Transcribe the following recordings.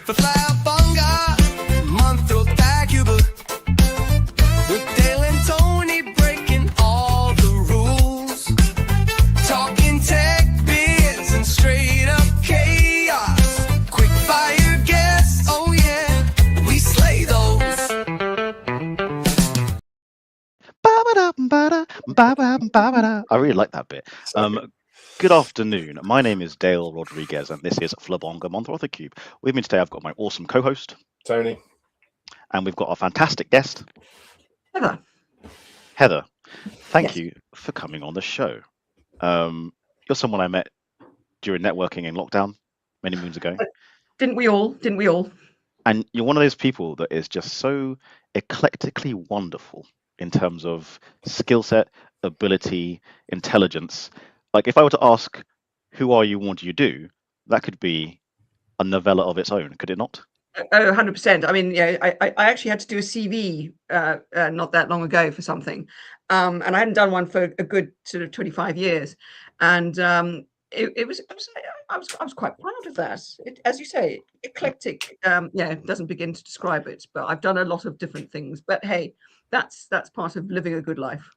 for Flabonga Monthrothacube. With Dale and Tony breaking all the rules. Talking tech, biz, and straight up chaos. Quick fire guests, oh yeah, we slay those. I really like that bit. Good afternoon. My name is Dale Rodriguez, and this is Flabonga Monthrothacube. With me today, I've got my awesome co-host, Tony. And we've got our fantastic guest, Heather. Heather. Thank Yes. you for coming on the show. You're someone I met during networking in lockdown many moons ago. Didn't we all? And you're one of those people that is just so eclectically wonderful in terms of skill set, ability, intelligence. Like if I were to ask, who are you, what do you do? That could be a novella of its own, could it not? Oh, 100%. I mean, yeah, I actually had to do a CV not that long ago for something. And I hadn't done one for a good sort of 25 years. And I was quite proud of that. As you say, eclectic, doesn't begin to describe it, but I've done a lot of different things. But hey, that's part of living a good life.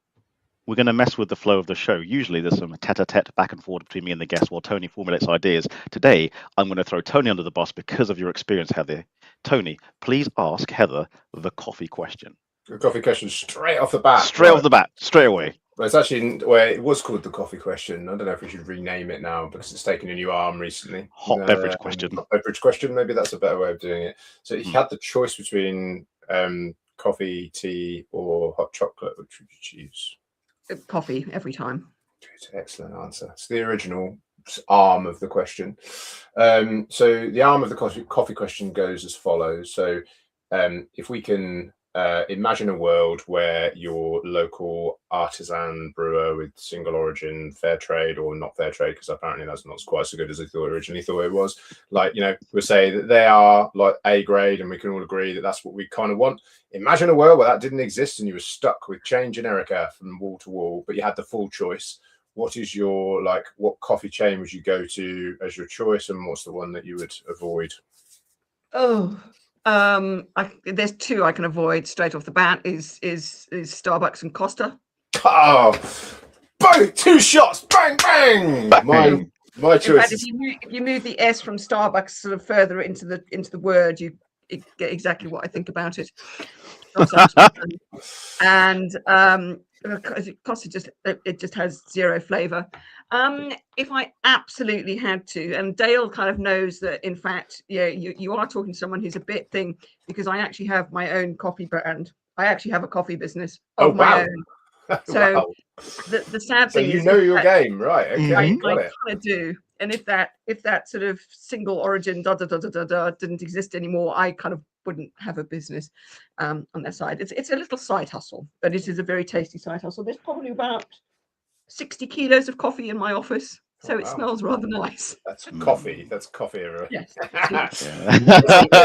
We're going to mess with the flow of the show. Usually there's some tete-a-tete back and forth between me and the guest while Tony formulates ideas. Today, I'm going to throw Tony under the bus because of your experience, Heather. Tony, please ask Heather the coffee question. The coffee question straight off the bat. Straight away. Well, it's actually, well, it was called the coffee question. I don't know if we should rename it now because it's taken a new arm recently. Hot beverage question. Hot beverage question, maybe that's a better way of doing it. So if you had the choice between coffee, tea, or hot chocolate, which would you choose? Coffee every time. Good, excellent answer. It's the original arm of the question. So the arm of the coffee question goes as follows. So if we can imagine a world where your local artisan brewer with single origin, fair trade or not fair trade, because apparently that's not quite so good as I originally thought it was. Like, you know, we'll say that they are like A grade and we can all agree that that's what we kind of want. Imagine a world where that didn't exist and you were stuck with chain Generica from wall to wall, but you had the full choice. What is your, like, what coffee chain would you go to as your choice, and what's the one that you would avoid? There's two I can avoid straight off the bat is Starbucks and Costa. Oh, bang! 2 shots, bang, bang! My choice. In fact, if you move the S from Starbucks sort of further into the word, you get exactly what I think about it. And Costa just has zero flavor. If I absolutely had to, and Dale kind of knows that, in fact, yeah, you are talking to someone who's a bit thing, because I actually have my own coffee brand. I actually have a coffee business of my own. So wow. the sad thing is, you know your game, right? Okay, I got it. kind of do. And if that sort of single origin didn't exist anymore, I kind of wouldn't have a business on that side. It's a little side hustle, but it is a very tasty side hustle. There's probably about 60 kilos of coffee in my office, so it smells rather nice. That's coffee. That's coffee. Yes.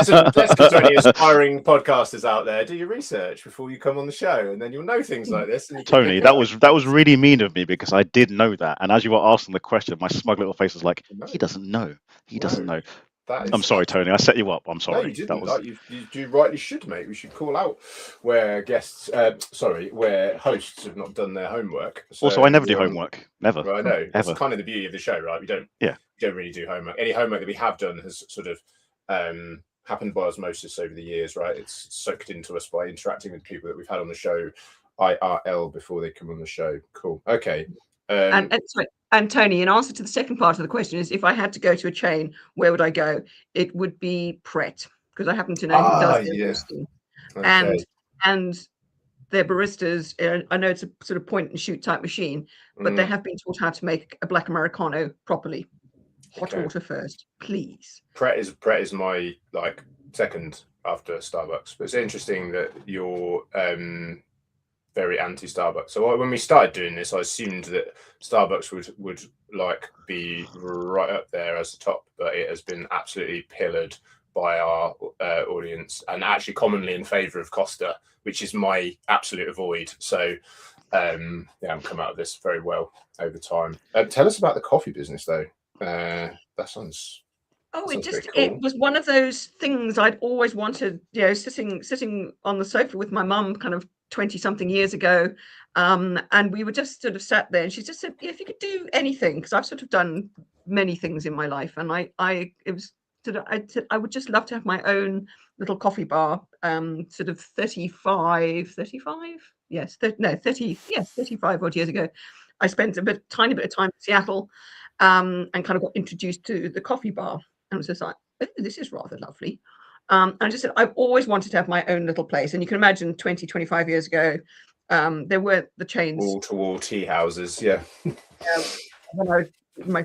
There's any aspiring podcasters out there. Do your research before you come on the show, and then you'll know things like this. And Tony, that was really mean of me, because I did know that. And as you were asking the question, my smug little face was like, he doesn't know. He doesn't know. I'm sorry, Tony. I set you up. I'm sorry. No, you didn't. You rightly should, mate. We should call out where where hosts have not done their homework. So, also, I never do homework. Never. Well, I know. That's Ever. kind of the beauty of the show, right? We don't really do homework. Any homework that we have done has sort of happened by osmosis over the years, right? It's soaked into us by interacting with people that we've had on the show, IRL, before they come on the show. Cool. Okay. And Tony, in answer to the second part of the question, is if I had to go to a chain, where would I go? It would be Pret, because I happen to know who does their roasting. Okay. And their baristas, I know it's a sort of point and shoot type machine, but they have been taught how to make a black Americano properly. Hot water first, please. Pret is my second after Starbucks, but it's interesting that you're very anti-Starbucks. So when we started doing this, I assumed that Starbucks would be right up there as the top, but it has been absolutely pillared by our audience, and actually commonly in favour of Costa, which is my absolute avoid. So I've come out of this very well over time. Tell us about the coffee business, though. That sounds Oh, Sounds pretty it cool. was one of those things I'd always wanted, you know, sitting on the sofa with my mum kind of 20 something years ago. And we were just sort of sat there and she just said, yeah, if you could do anything, because I've sort of done many things in my life. And it was sort of, I would just love to have my own little coffee bar, sort of 35, yes, 35 odd years ago. I spent tiny bit of time in Seattle, and kind of got introduced to the coffee bar. And was just like, oh, this is rather lovely. I just said, I've always wanted to have my own little place. And you can imagine 20, 25 years ago, there weren't the chains. Wall-to-wall tea houses, yeah. When my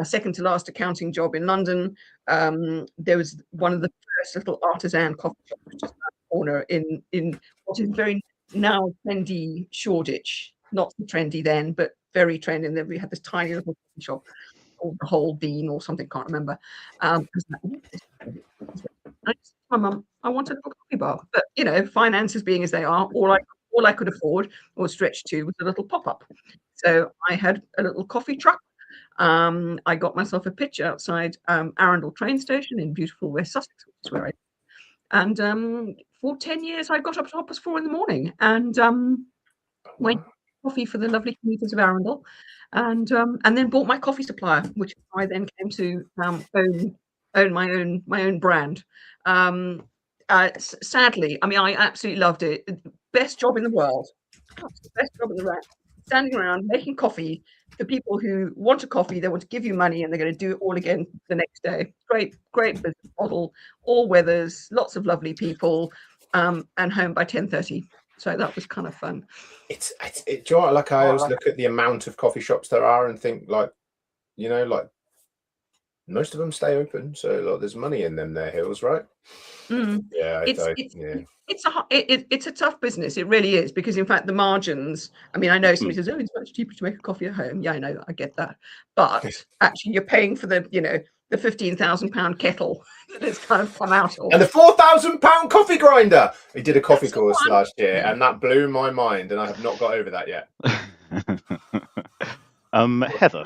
second to last accounting job in London, there was one of the first little artisan coffee shops just around the corner in what is very now trendy Shoreditch. Not so trendy then, but very trendy. And then we had this tiny little coffee shop called the Whole Bean or something, can't remember. I just, my mum, I wanted a little coffee bar, but you know, finances being as they are, all I could afford or stretch to was a little pop-up. So I had a little coffee truck. I got myself a pitch outside Arundel train station in beautiful West Sussex, which is where I. And for 10 years, I got up to 4 in and went coffee for the lovely commuters of Arundel, and then bought my coffee supplier, which I then came to own my own brand. Sadly, I mean, I absolutely loved it. Best job in the world. Best job in the world. Standing around making coffee for people who want a coffee, they want to give you money, and they're going to do it all again the next day. Great business model, all weathers, lots of lovely people, and home by 10:30. So that was kind of fun. Do you know what, like I always look at the amount of coffee shops there are and think, like, you know, like most of them stay open, so like there's money in them there hills, right? Yeah, it's a tough business. It really is, because in fact the margins, I mean, I know somebody says, oh, it's much cheaper to make a coffee at home. Yeah, I know, I get that, but actually you're paying for the, you know, the £15,000 kettle that it's kind of come out of, and the £4,000 coffee grinder. We did a coffee course last year, and that blew my mind, and I have not got over that yet. Heather,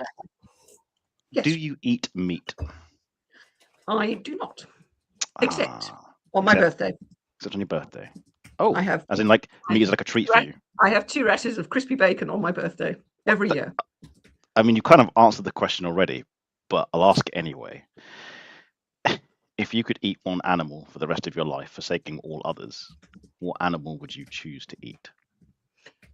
yes. Do you eat meat? I do not, except on my birthday. Except on your birthday? Oh, I have, as in like meat is like a treat for you. I have 2 rashers of crispy bacon on my birthday every year. I mean, you kind of answered the question already, but I'll ask it anyway. If you could eat one animal for the rest of your life, forsaking all others, what animal would you choose to eat?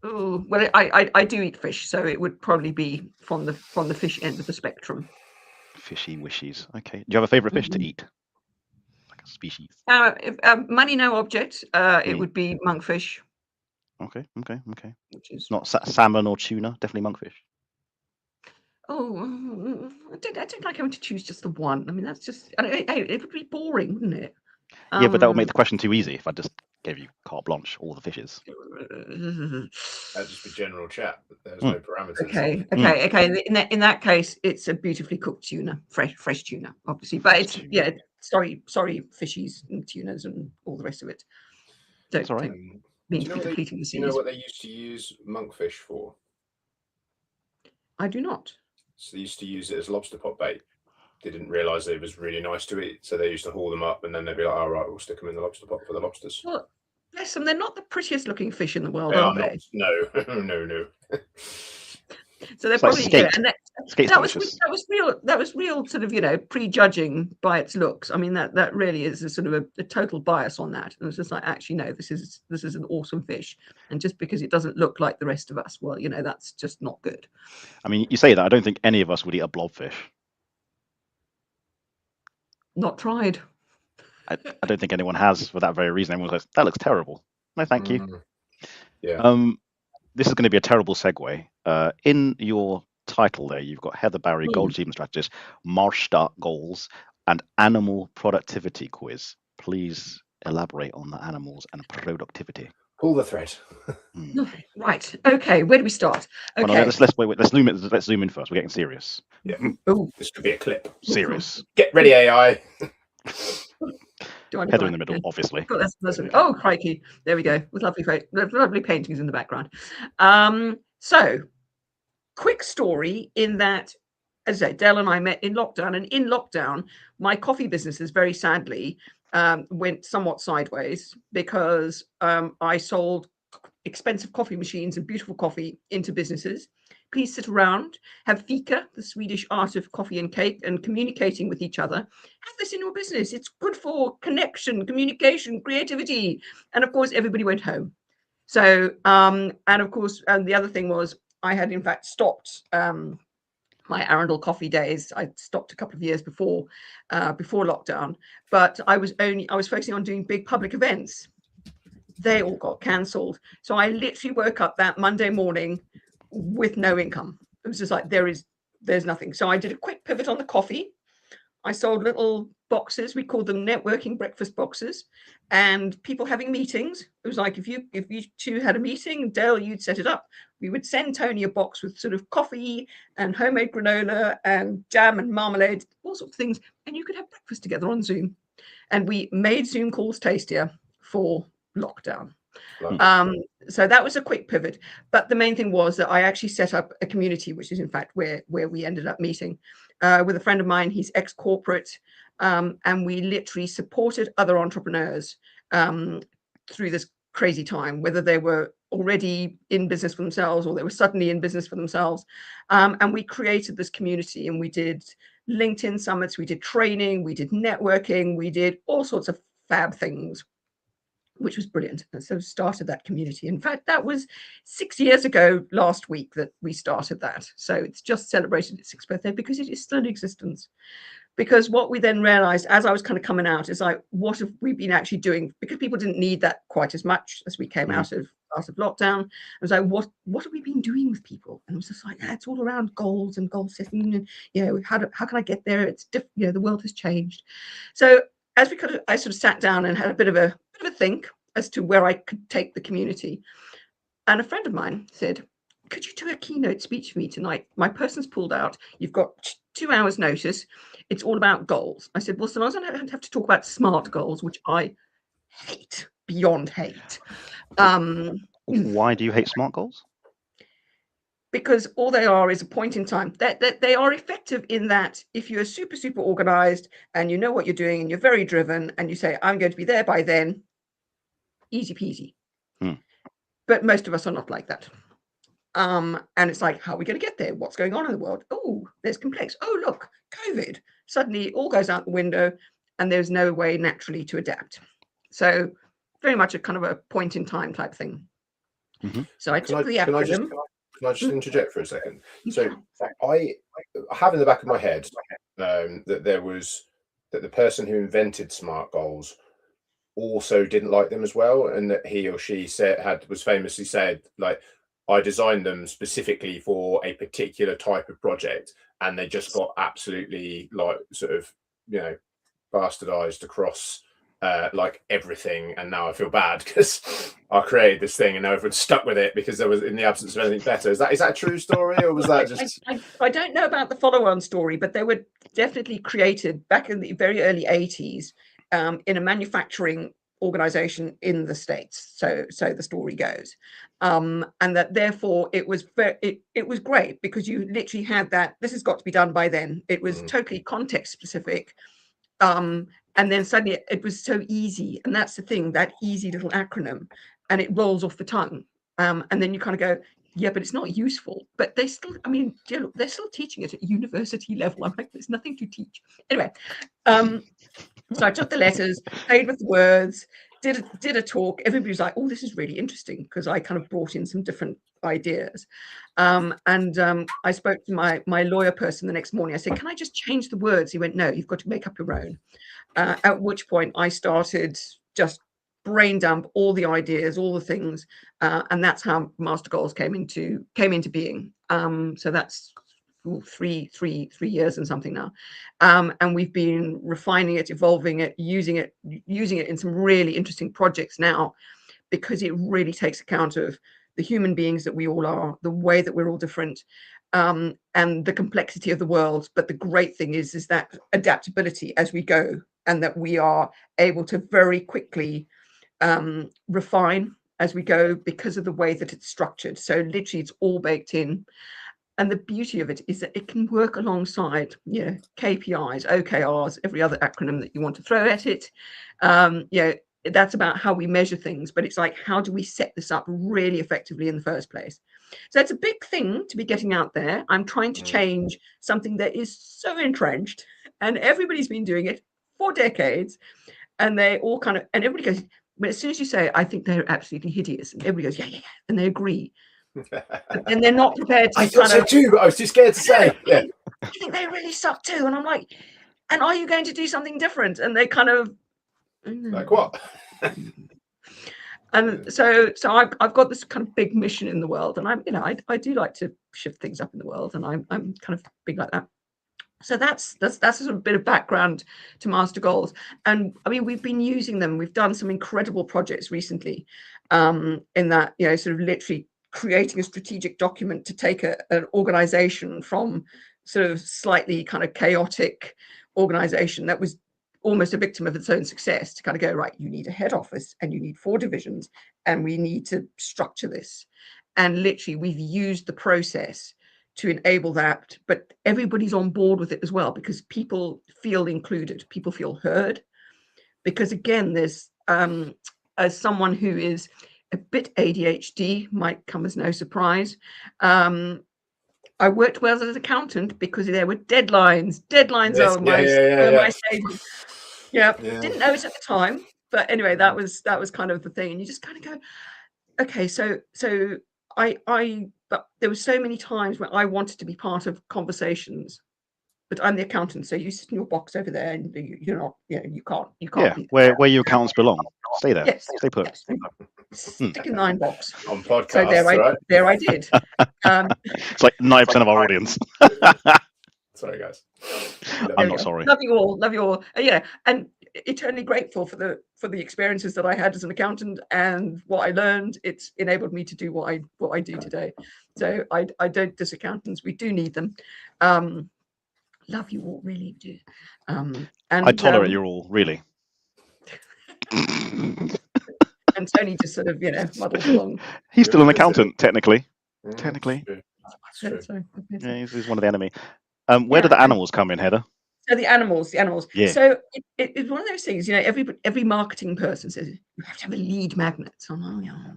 Oh, well, I do eat fish, so it would probably be from the fish end of the spectrum. Fishy wishies. Okay. Do you have a favorite fish to eat? Like a species? Money no object. It would be monkfish. Okay. Which is not salmon or tuna. Definitely monkfish. Oh, I don't like having to choose just the one. I mean, that's just, it would be boring, wouldn't it? Yeah, but that would make the question too easy if I just gave you carte blanche, all the fishes. That'd just be general chat. There's no parameters. Okay. In that case, it's a beautifully cooked tuna, fresh tuna, obviously. But it's sorry, fishies and tunas and all the rest of it. That's all right. Mean to be depleting the seas. You know what they used to use monkfish for? I do not. So they used to use it as lobster pot bait. They didn't realise it was really nice to eat, so they used to haul them up, and then they'd be like, "All right, we'll stick them in the lobster pot for the lobsters." Well, bless them. They're not the prettiest looking fish in the world, are they? No. So they're It's probably like and Skate's that was real sort of, you know, prejudging by its looks. I mean, that really is a sort of a total bias on that. And it's just like, actually, no, this is an awesome fish, and just because it doesn't look like the rest of us, well, you know, that's just not good. I mean, you say that. I don't think any of us would eat a blobfish. Not tried. I don't think anyone has, for that very reason. Everyone's like, that looks terrible. No, thank you. Yeah. This is going to be a terrible segue. In your title there, you've got Heather Barrie, Goal Achievement Strategist, MARSTA Goals, and Animal Productivity Quiz. Please elaborate on the animals and productivity. Pull the thread. Right. Okay. Where do we start? Okay. Oh, no, let's zoom in first. We're getting serious. Yeah. Oh, This could be a clip. Serious. Get ready, AI. Heather in the middle, obviously. Oh, crikey. There we go. With lovely paintings in the background. So, quick story in that as I say, Dale and I met in lockdown, and in lockdown, my coffee businesses very sadly went somewhat sideways because I sold expensive coffee machines and beautiful coffee into businesses. Please sit around, have fika, the Swedish art of coffee and cake, and communicating with each other. Have this in your business. It's good for connection, communication, creativity. And of course, everybody went home. So, and of course, and the other thing was I had in fact stopped my Arundel coffee days. I stopped a couple of years before lockdown, but I was focusing on doing big public events. They all got cancelled. So I literally woke up that Monday morning with no income. It was just like, there's nothing. So I did a quick pivot on the coffee. I sold little boxes. We called them networking breakfast boxes, and people having meetings. It was like, if you two had a meeting, Dale, you'd set it up. We would send Tony a box with sort of coffee and homemade granola and jam and marmalade, all sorts of things. And you could have breakfast together on Zoom. And we made Zoom calls tastier for lockdown. So that was a quick pivot, but the main thing was that I actually set up a community, which is in fact where we ended up meeting with a friend of mine. He's ex-corporate, and we literally supported other entrepreneurs through this crazy time, whether they were already in business for themselves or they were suddenly in business for themselves. And we created this community, and we did LinkedIn summits, we did training, we did networking, we did all sorts of fab things, which was brilliant. And so started that community. In fact, that was 6 years ago last week that we started that. So it's just celebrated its 6th birthday because it is still in existence. Because what we then realized as I was kind of coming out is like, what have we been actually doing? Because people didn't need that quite as much as we came out of lockdown. I was like, what have we been doing with people? And it was just like, it's all around goals and goal setting, and how can I get there? It's different, the world has changed. So as I sort of sat down and had a bit of a think as to where I could take the community. And a friend of mine said, could you do a keynote speech for me tonight? My person's pulled out. You've got 2 hours notice. It's all about goals. I said, well, so I was going to have to talk about SMART goals, which I hate, beyond hate. Why do you hate SMART goals? Because all they are is a point in time. That they are effective in that if you're super, super organized and you know what you're doing and you're very driven and you say, I'm going to be there by then, easy peasy. But most of us are not like that. And it's like, how are we going to get there? What's going on in the world? Oh, there's complex. Oh, look, COVID. Suddenly it all goes out the window and there's no way naturally to adapt. So very much a kind of a point in time type thing. So I took the acronym. Can I just interject for a second? So I have in the back of my head that the person who invented SMART goals also didn't like them as well, and that he or she was famously said, like, I designed them specifically for a particular type of project, and they just got absolutely like sort of bastardized across like everything. And now I feel bad because I created this thing and now everyone's stuck with it because there was, in the absence of anything better. Is that a true story, or was that just? I don't know about the follow-on story, but they were definitely created back in the very early 80s in a manufacturing organization in the States. So the story goes, and that therefore it was great because you literally had that. This has got to be done by then. It was totally context specific. And then suddenly it was so easy. And that's the thing, that easy little acronym, and it rolls off the tongue. And then you kind of go, yeah, but it's not useful. But they still, I mean, they're still teaching it at university level. I'm like, there's nothing to teach. Anyway, so I took the letters, played with the words, did a talk. Everybody was like, oh, this is really interesting, because I kind of brought in some different ideas. And I spoke to my lawyer person the next morning. I said, can I just change the words? He went, no, you've got to make up your own. At which point I started just brain dump all the ideas, all the things, and that's how MARSTA Goals came into being. So that's 3 years and something now, and we've been refining it, evolving it, using it in some really interesting projects now, because it really takes account of the human beings that we all are, the way that we're all different, and the complexity of the world. But the great thing is that adaptability as we go, and that we are able to very quickly refine as we go because of the way that it's structured. So literally it's all baked in. And the beauty of it is that it can work alongside, you know, KPIs, OKRs, every other acronym that you want to throw at it. You know, that's about how we measure things, but it's like, how do we set this up really effectively in the first place? So it's a big thing to be getting out there. I'm trying to change something that is so entrenched, and everybody's been doing it for decades, and they all kind of, and everybody goes, but as soon as you say, I think they're absolutely hideous, and everybody goes, yeah, and they agree. And they're not prepared to I thought so too, but I was too scared to say. Yeah. I think they really suck too. And I'm like, and are you going to do something different? And they kind of Like what? and so I've got this kind of big mission in the world, and I'm, you know, I do like to shift things up in the world, and I'm kind of big like that. So that's a sort of bit of background to MARSTA Goals. And I mean, we've been using them. We've done some incredible projects recently, in that, you know, sort of literally creating a strategic document to take an organization from sort of slightly kind of chaotic organization that was almost a victim of its own success, to kind of go, right, you need a head office and you need 4 divisions, and we need to structure this. And literally we've used the process to enable that, but everybody's on board with it as well, because people feel included, people feel heard. Because again, there's as someone who is a bit ADHD, might come as no surprise, I worked well as an accountant because there were deadlines. Deadlines are my saving. Yeah, didn't know it at the time, but anyway, that was kind of the thing. And you just kind of go, okay, so but there were so many times where I wanted to be part of conversations, but I'm the accountant, so you sit in your box over there, and you're not, you know, you can't. Yeah, be where your accountants belong. Stay there. Yes, Stay put. yes. Stick in the iron box. On podcast, So there I did. It's like 9% of our audience. Sorry, guys. I'm not sorry. Love you all. Yeah, and eternally grateful for the experiences that I had as an accountant and what I learned. It's enabled me to do what I do today. So I don't diss accountants. We do need them. Love you all, really do. And I tolerate you all, really. And Tony just sort of, you know, muddles along. He's still an accountant, technically. Technically. That's true. Yeah, he's one of the enemy. Where do the animals come in, Heather? So the animals. Yeah. So it's one of those things, you know, every marketing person says you have to have a lead magnet. So I'm like, oh, yeah,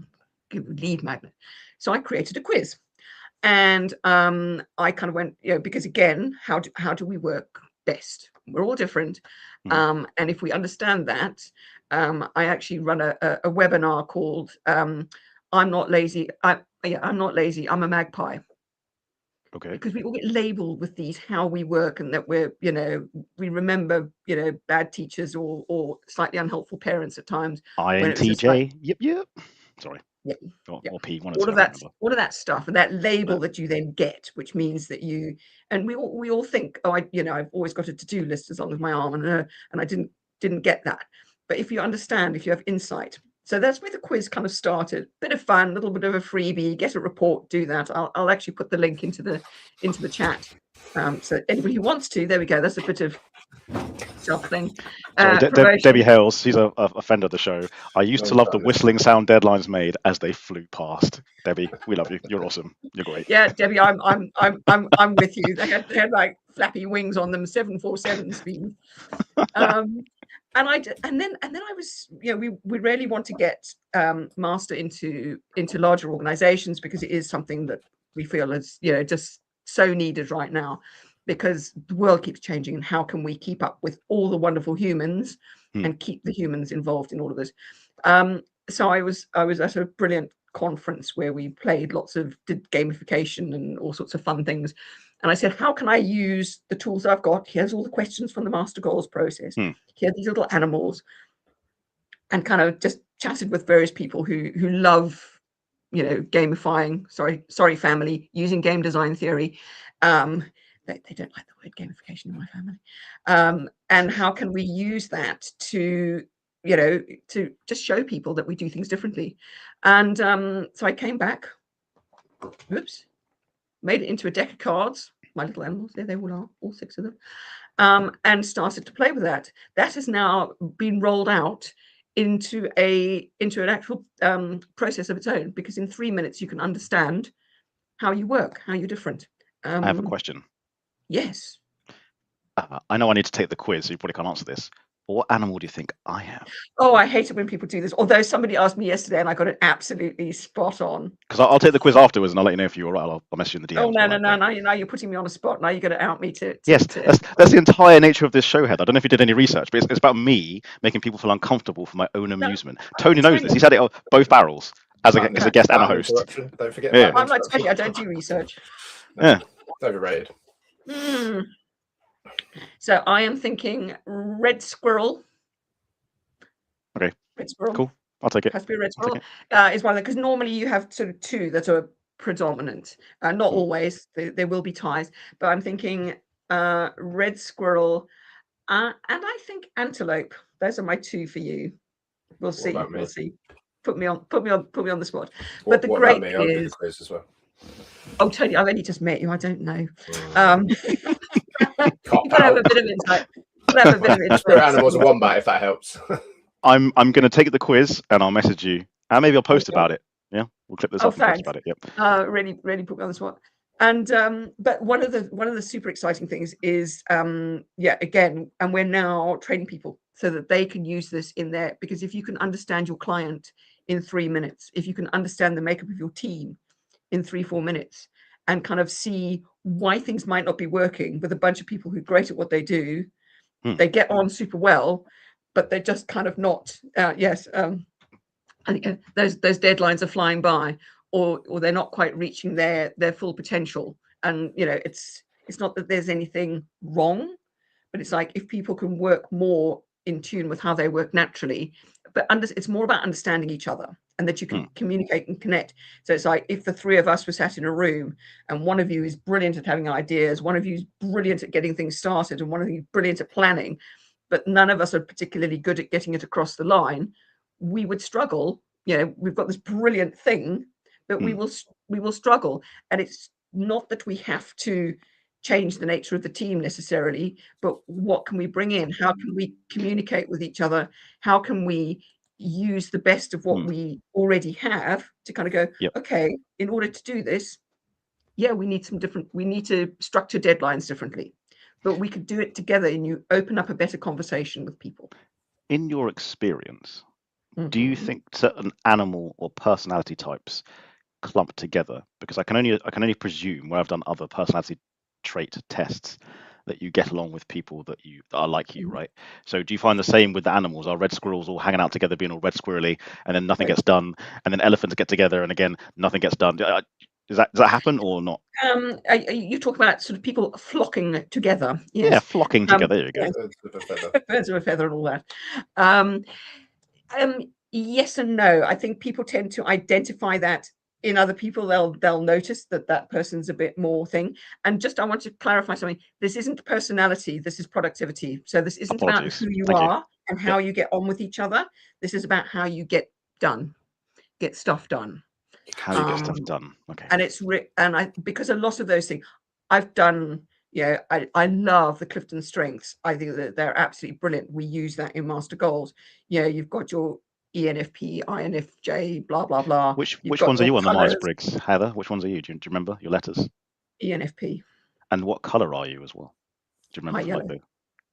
give a lead magnet. So I created a quiz, and I kind of went, you know, because again, how do we work best? We're all different, and if we understand that, I actually run a webinar called "I'm Not Lazy." I'm not lazy. I'm a magpie. Okay. Because we all get labeled with these how we work, and that we're, you know, we remember, you know, bad teachers or slightly unhelpful parents at times. INTJ. Like, yep. Sorry. Yep. Or P. All of that stuff, and that label that you then get, which means that you, and we all think, oh, I've always got a to-do list as long as my arm, and I didn't get that. But if you understand, if you have insight. So that's where the quiz kind of started. Bit of fun, a little bit of a freebie. Get a report, do that. I'll actually put the link into the chat. So anybody who wants to, there we go. That's a bit of something. Debbie Hales, she's a friend of the show. I used to love the whistling sound deadlines made as they flew past. Debbie, we love you. You're awesome. You're great. Yeah, Debbie, I'm with you. They had like flappy wings on them, 747 speed. And then I was, you know, we really want to get MARSTA into larger organizations, because it is something that we feel is, you know, just so needed right now, because the world keeps changing, and how can we keep up with all the wonderful humans and keep the humans involved in all of this? So I was at a brilliant conference where we did gamification and all sorts of fun things. And I said, how can I use the tools I've got? Here's all the questions from the MARSTA Goals process. Here are these little animals. And kind of just chatted with various people who love, you know, gamifying, sorry, family, using game design theory. They don't like the word gamification in my family. And how can we use that to, you know, to just show people that we do things differently? And so I came back. Oops. Made it into a deck of cards, my little animals, there they all are, all 6 of them, and started to play with that. That has now been rolled out into an actual process of its own, because in 3 minutes you can understand how you work, how you're different. I have a question. Yes. I know I need to take the quiz, so you probably can't answer this. But what animal do you think I am? Oh, I hate it when people do this. Although somebody asked me yesterday and I got it absolutely spot on. Because I'll take the quiz afterwards and I'll let you know if you're right. I'll message you in the DMs. Oh, no. Now you're putting me on a spot. Now you're going to out me to Yes, that's the entire nature of this show, Heather. I don't know if you did any research, but it's about me making people feel uncomfortable for my own amusement. Tony knows this. He's had it on both barrels as a guest and a host. Don't forget. Yeah. I'm like Tony, I don't do research. Yeah. It's overrated. So I am thinking red squirrel. Okay. Red squirrel. Cool. I'll take it. Has to be a red squirrel. Is one of the, because normally you have sort of two that are predominant. Not always. There will be ties, but I'm thinking red squirrel, and I think antelope. Those are my two for you. We'll see. We'll see. Put me on the spot. But the great thing is, the quiz as well. Oh, Tony, I've only just met you. I don't know. You gotta have a bit of insight. Animals are wombat, if that helps. I'm going to take the quiz and I'll message you, and maybe I'll post about it. Yeah, we'll clip this up and post about it. Yep. Really put me on the spot. And but one of the super exciting things is again, and we're now training people so that they can use this in there, because if you can understand your client in 3 minutes, if you can understand the makeup of your team in 3-4 minutes, and kind of see why things might not be working with a bunch of people who are great at what they do, they get on super well, but they're just kind of not. I think those deadlines are flying by, or they're not quite reaching their full potential. And it's not that there's anything wrong, but it's like if people can work more in tune with how they work naturally, but it's more about understanding each other, and that you can communicate and connect. So it's like if the three of us were sat in a room and one of you is brilliant at having ideas, one of you is brilliant at getting things started, and one of you is brilliant at planning, but none of us are particularly good at getting it across the line, we would struggle. We've got this brilliant thing, but we will struggle. And it's not that we have to change the nature of the team necessarily, but what can we bring in? How can we communicate with each other? How can we use the best of what we already have to kind of go, okay, in order to do this, we need to structure deadlines differently, but we could do it together, and you open up a better conversation with people. In your experience, do you think certain animal or personality types clump together? Because I can only presume, where I've done other personality trait tests, that you get along with people that are like you, right? So do you find the same with the animals? Are red squirrels all hanging out together, being all red squirrely, and then nothing gets done, and then elephants get together and again nothing gets done? Does that happen or not? You talk about sort of people flocking together. Yes. Yeah, flocking together. There you go. Birds of a feather and all that. Yes and no. I think people tend to identify that in other people. They'll notice that person's a bit more thing. And just I want to clarify something. This isn't personality. This is productivity. So this isn't about who you are and how you get on with each other. This is about how you get stuff done. How you get stuff done. Okay. And it's because a lot of those things I've done. I love the Clifton strengths. I think that they're absolutely brilliant. We use that in MARSTA Goals. You've got your ENFP, INFJ, blah blah blah. Which ones are you on the Myers-Briggs, Heather? Which ones are you? Do you remember your letters? ENFP. And what color are you as well? Do you remember?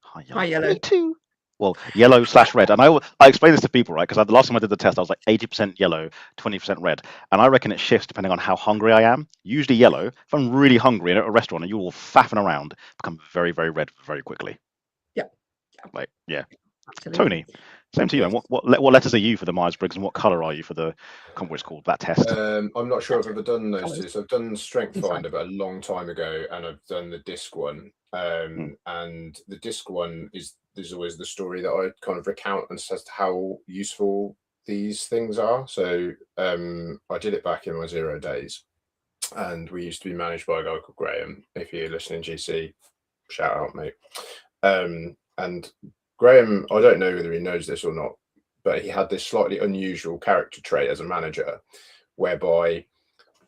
High yellow. Me too. Well, yellow/red. And I explain this to people, right? Because the last time I did the test, I was like 80% yellow, 20% red. And I reckon it shifts depending on how hungry I am. Usually yellow. If I'm really hungry and at a restaurant and you're all faffing around, become very, very red very quickly. Yeah. Absolutely. Tony, same to you. And what letters are you for the Myers-Briggs, and what color are you for the, what's called that test? I'm not sure if I've ever done those two. So I've done Strength Finder, but a long time ago, and I've done the DISC one. And the DISC one there's always the story that I kind of recount as to how useful these things are. So I did it back in my 0 days, and we used to be managed by a guy called Graham. If you're listening, GC, shout out, mate. And Graham, I don't know whether he knows this or not, but he had this slightly unusual character trait as a manager, whereby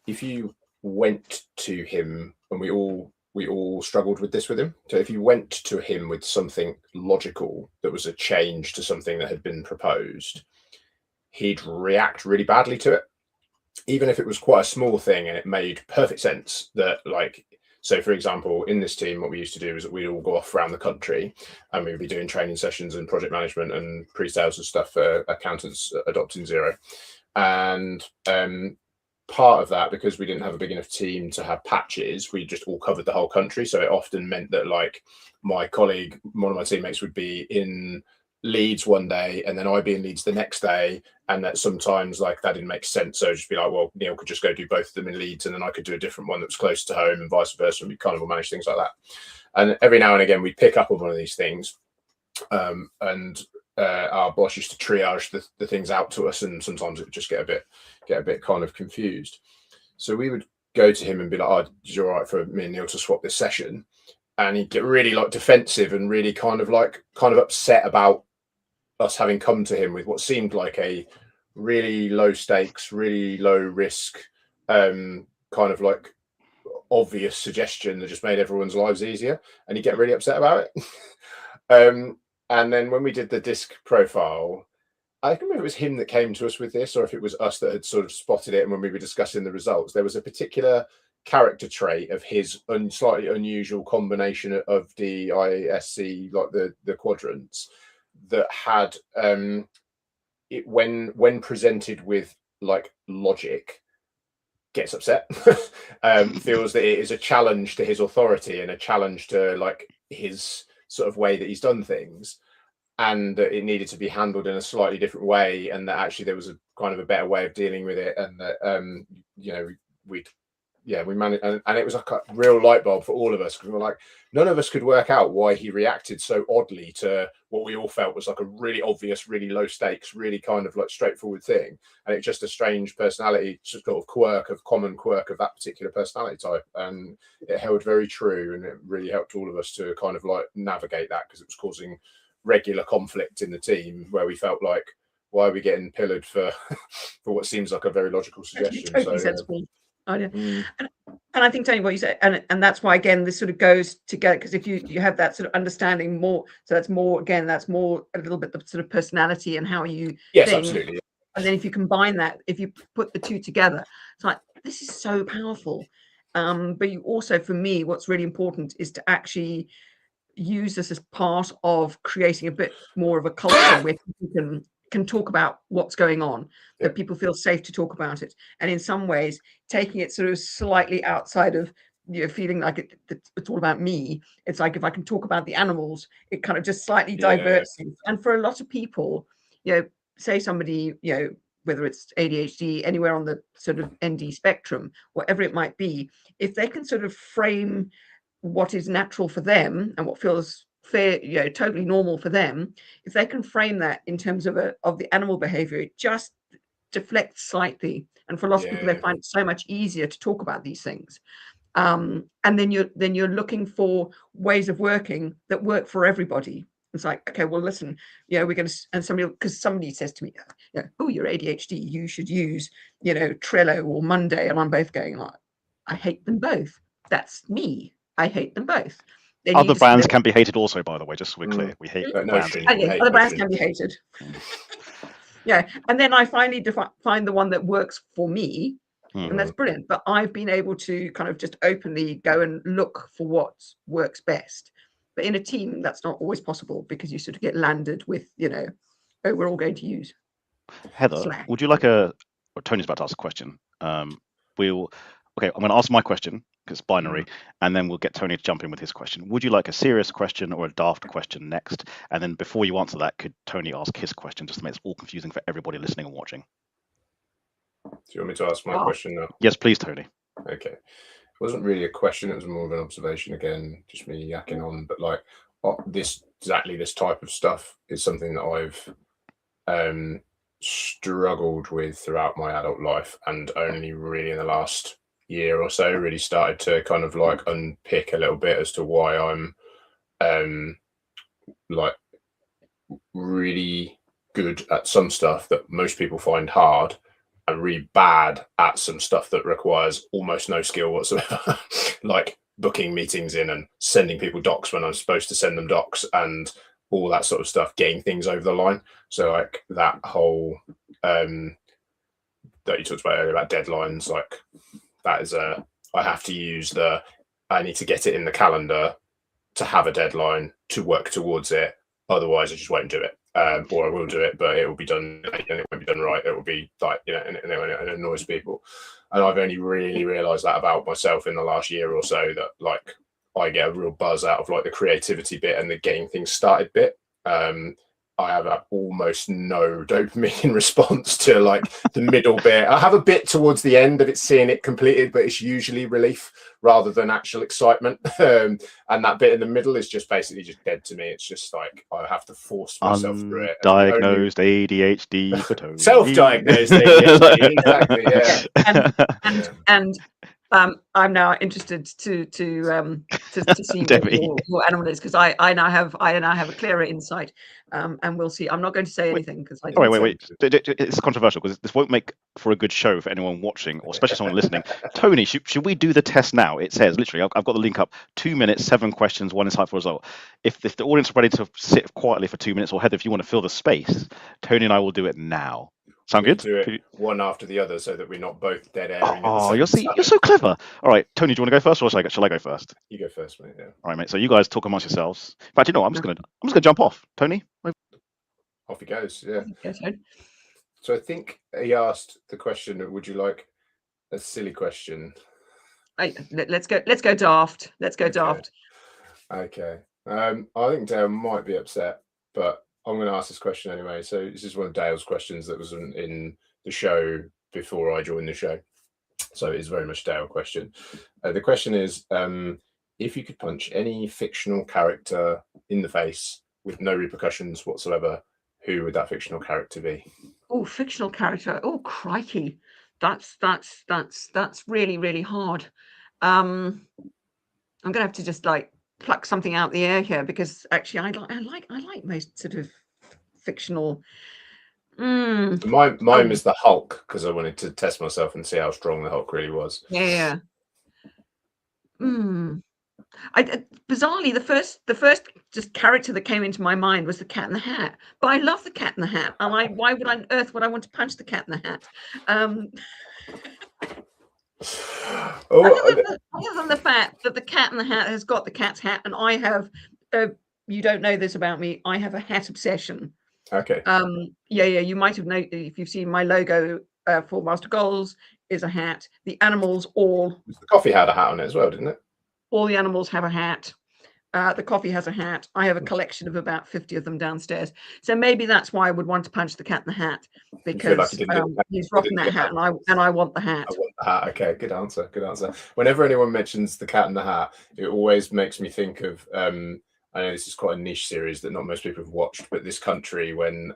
if you went to him, and we all struggled with this with him. So if you went to him with something logical that was a change to something that had been proposed, he'd react really badly to it, even if it was quite a small thing and it made perfect sense. That, like, So, for example, in this team, what we used to do is that we'd all go off around the country and we'd be doing training sessions and project management and pre-sales and stuff for accountants adopting Xero. And part of that, because we didn't have a big enough team to have patches, we just all covered the whole country. So it often meant that like my colleague, one of my teammates, would be in Leeds one day and then I'd be in Leeds the next day, and that sometimes like that didn't make sense, so just be like, well, Neil could just go do both of them in Leeds and then I could do a different one that was close to home and vice versa, and we kind of will manage things like that. And every now and again we'd pick up on one of these things, and our boss used to triage the things out to us, and sometimes it would just get a bit kind of confused. So we would go to him and be like, oh, is it all right for me and Neil to swap this session? And he'd get really like defensive and really kind of upset about us having come to him with what seemed like a really low stakes, really low risk, kind of like obvious suggestion that just made everyone's lives easier, and he'd get really upset about it. And then when we did the disc profile, I can't remember if it was him that came to us with this or if it was us that had sort of spotted it. And when we were discussing the results, there was a particular character trait of his slightly unusual combination of DISC, like the quadrants, that had it when presented with like logic, gets upset, feels that it is a challenge to his authority and a challenge to like his sort of way that he's done things, and that it needed to be handled in a slightly different way, and that actually there was a kind of a better way of dealing with it, and that we managed, and it was like a real light bulb for all of us, because we were like, none of us could work out why he reacted so oddly to what we all felt was like a really obvious, really low stakes, really kind of like straightforward thing, and it's just a strange personality sort of common quirk of that particular personality type, and it held very true, and it really helped all of us to kind of like navigate that, because it was causing regular conflict in the team where we felt like, why are we getting pillared for for what seems like a very logical suggestion? Totally sensible. And I think, Tony, what you said, and that's why again this sort of goes together, because if you have that sort of understanding more, so that's more a little bit the sort of personality and how you think. Absolutely. And then if you combine that, if you put the two together, it's like, this is so powerful. But you also, for me, what's really important is to actually use this as part of creating a bit more of a culture where people can talk about what's going on, that people feel safe to talk about it, and in some ways taking it sort of slightly outside of, you know, feeling like it's all about me. It's like, if I can talk about the animals, it kind of just slightly diverts things. And for a lot of people, you know, say somebody, you know, whether it's ADHD, anywhere on the sort of ND spectrum, whatever it might be, if they can sort of frame what is natural for them and what feels fair, you know, totally normal for them, if they can frame that in terms of the animal behavior, it just deflects slightly. And for lots of people, they find it so much easier to talk about these things. And then you're looking for ways of working that work for everybody. It's like, okay, well, listen, you know, we're going to, and somebody says to me, you know, oh, you're ADHD, you should use, you know, Trello or Monday. And I'm both going like, I hate them both. That's me. I hate them both. Then other brands can be hated also, by the way, just so we're clear. We hate brands. Other brands can be hated. Yeah. And then I finally find the one that works for me. And that's brilliant. But I've been able to kind of just openly go and look for what works best. But in a team, that's not always possible, because you sort of get landed with, you know, oh, we're all going to use Heather, Slack. would you like Tony's about to ask a question. Okay, I'm going to ask my question, because it's binary, and then we'll get Tony to jump in with his question. Would you like a serious question or a daft question next? And then before you answer that, could Tony ask his question, just to make it all confusing for everybody listening and watching? Do you want me to ask my question now? Yes, please, Tony. Okay. It wasn't really a question, it was more of an observation, again, just me yakking on, but like this type of stuff is something that I've struggled with throughout my adult life, and only really in the last year or so really started to kind of like unpick a little bit as to why I'm like really good at some stuff that most people find hard, and really bad at some stuff that requires almost no skill whatsoever, like booking meetings in and sending people docs when I'm supposed to send them docs and all that sort of stuff, getting things over the line. So like that whole that you talked about earlier about deadlines, like that is I have to use the I need to get it in the calendar to have a deadline to work towards it. Otherwise, I just won't do it. Or I will do it, but it will be done, and it won't be done right. It will be like, and it annoys people. And I've only really realised that about myself in the last year or so, that like I get a real buzz out of like the creativity bit and the getting things started bit. I have almost no dopamine response to like the middle bit. I have a bit towards the end of it, seeing it completed, but it's usually relief rather than actual excitement. And that bit in the middle is just basically just dead to me. It's just like I have to force myself through it. Undiagnosed ADHD for Tony. Self-diagnosed ADHD, exactly. Yeah. And I'm now interested to see what your animal is, because I now have a clearer insight, and we'll see. I'm not going to say anything because I don't. Wait. It's controversial because this won't make for a good show for anyone watching, or especially someone listening. Tony, should we do the test now? It says literally, I've got the link up. 2 minutes, 7 questions, 1 insightful result. If the audience are ready to sit quietly for 2 minutes, or Heather, if you want to fill the space, Tony and I will do it now. Sound good? Do it one after the other so that we're not both dead air. Oh, you're so clever. All right, Tony, do you want to go first, or shall I go first? You go first, mate. Yeah. All right, mate. So you guys talk amongst yourselves. In fact, you know what? I'm just gonna jump off. Tony, off he goes. Yeah. Okay. So I think he asked the question: would you like a silly question? Let's go daft. Let's go daft. Okay. I think Dale might be upset, but I'm going to ask this question anyway. So this is one of Dale's questions that was in the show before I joined the show. So it's very much a Dale question. The question is, if you could punch any fictional character in the face with no repercussions whatsoever, who would that fictional character be? Oh, fictional character. Oh, crikey. That's really, really hard. I'm going to have to just like pluck something out the air here, because actually I like most sort of fictional. Mine was the Hulk, because I wanted to test myself and see how strong the Hulk really was. Yeah. Bizarrely, the first just character that came into my mind was the Cat in the Hat. But I love the Cat in the Hat, and why would on earth would I want to punch the Cat in the Hat? Other than the fact that the Cat in the Hat has got the cat's hat, and I have, you don't know this about me, I have a hat obsession. Okay. Yeah. You might have known if you've seen my logo for MARSTA Goals is a hat. The animals all. The coffee had a hat on it as well, didn't it? All the animals have a hat. The coffee has a hat. I have a collection of about 50 of them downstairs. So maybe that's why I would want to punch the Cat in the Hat, because he's rocking that hat, and I want the hat. I want the hat. Okay, good answer. Good answer. Whenever anyone mentions the Cat in the Hat, it always makes me think of. I know this is quite a niche series that not most people have watched, but This Country, when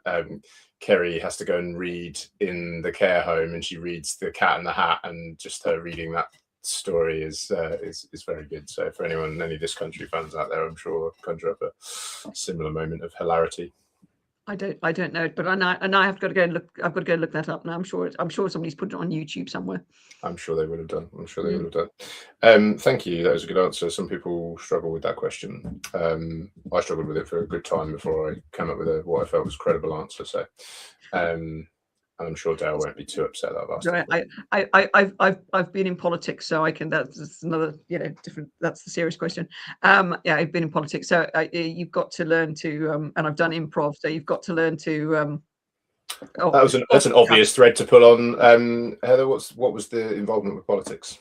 Kerry has to go and read in the care home, and she reads the Cat in the Hat, and just her reading that story is very good. So for any This Country fans out there, I'm sure I'll conjure up a similar moment of hilarity. I don't know, but I have got to go and look. I've got to go look that up now. I'm sure somebody's put it on YouTube somewhere. I'm sure they would have done. Thank you. That was a good answer. Some people struggle with that question. I struggled with it for a good time before I came up with what I felt was a credible answer. So, and I'm sure Dale won't be too upset that I've asked. I've been in politics, so I can. That's another different. That's the serious question. Yeah, I've been in politics, so you've got to learn to. And I've done improv, so you've got to learn to. That's an obvious thread to pull on. Heather, what was the involvement with politics?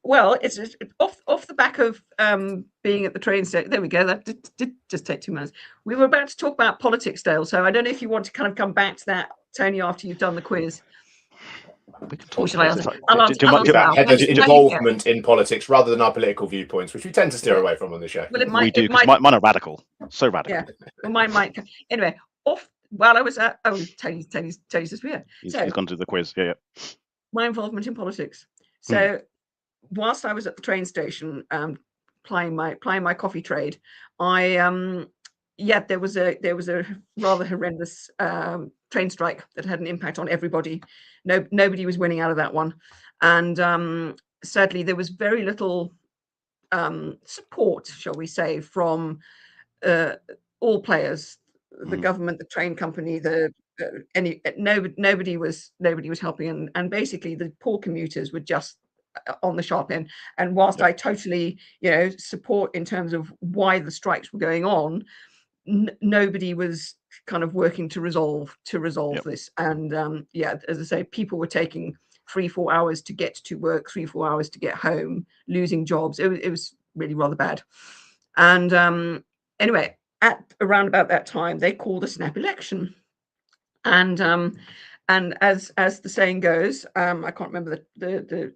Well, it's off the back of being at the train station. There we go. That did just take 2 minutes. We were about to talk about politics, Dale. So I don't know if you want to kind of come back to that, Tony, after you've done the quiz. Or should I answer? Heather's involvement in politics rather than our political viewpoints, which we tend to steer away from on the show. Well, we do, because mine are radical. So radical. Yeah, well, mine might. Anyway, while I was at Tony's just weird. He's gone to the quiz. Yeah. My involvement in politics. So whilst I was at the train station plying my coffee trade, there was a rather horrendous train strike that had an impact on everybody. Nobody was winning out of that one, and sadly there was very little support, shall we say, from all players, the government, the train company, nobody was helping, and basically the poor commuters were just on the sharp end. And whilst Yep. I totally, support in terms of why the strikes were going on, nobody was kind of working to resolve Yep. this. And as I say, people were taking 3-4 hours to get to work, 3-4 hours to get home, losing jobs. It was really rather bad. And anyway, at around about that time, they called a snap election. And as the saying goes, I can't remember the